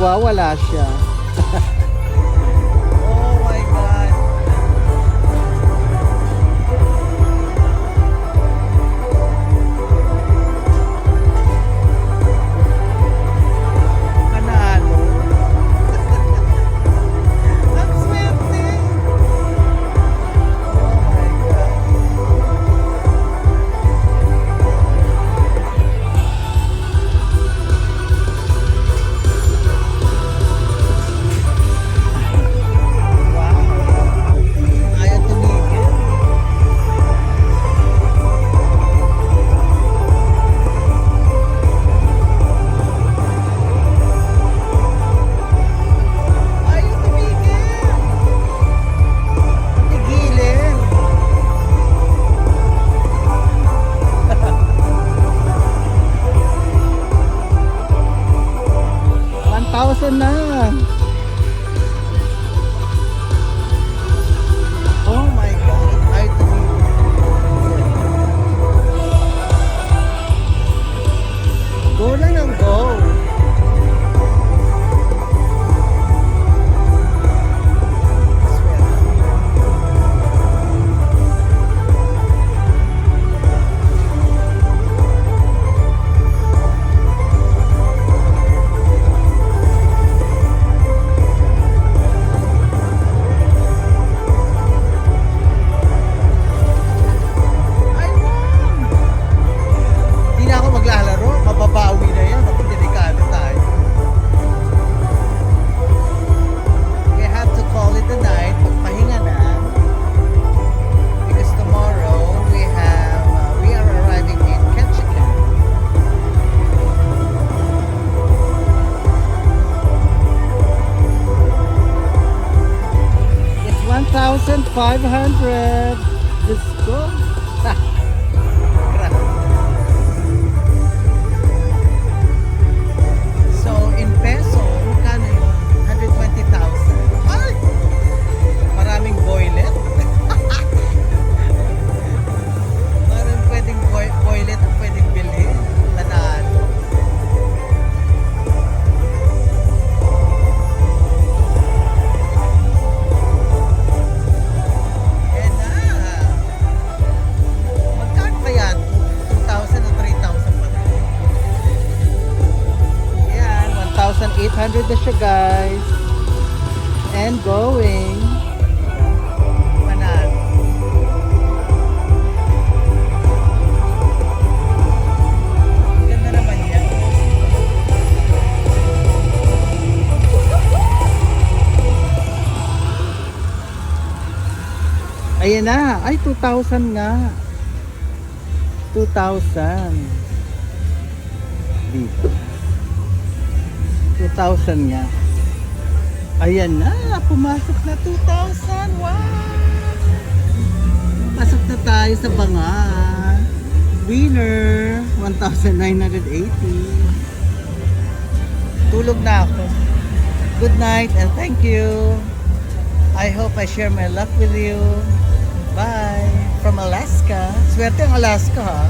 nagwawala siya. Oh my God. Panalo. Ang swerte. Oh my God. Wow. Ayaw tumigil. Ayaw tumigil. Tigilin. $1,000 na. Oh my God. Ayaw tumigil. Go lang ang go. Swerte. Ay, wow! Di na ako maglalaro. Mababawi na yan. Ako, delikado tayo. We have to call it a night. Magpahinga na. Because tomorrow we are arriving in Ketchikan. It's 1,500. Let's go. So, in peso, magkano yun? 120,000. Ay! Maraming boylet. Maraming pwedeng boylet ang pwedeng bilhin. Nanalo. Yan na. Magkano kaya? 2,000 o 3,000 pa rin? Ayan, 1,800 na siya, guys. And going. Panalo. Ganda naman yan. Ayan na. Ay, 2,000 nga. 2,000. Dito. 2,000 nga. Ayan na. Pumasok na 2,000. Wow! Pasok na tayo sa banga. Winner. 1,980. Tulog na ako. Good night and thank you. I hope I share my luck with you. Bye. From Alaska. Swerte ang Alaska, ha?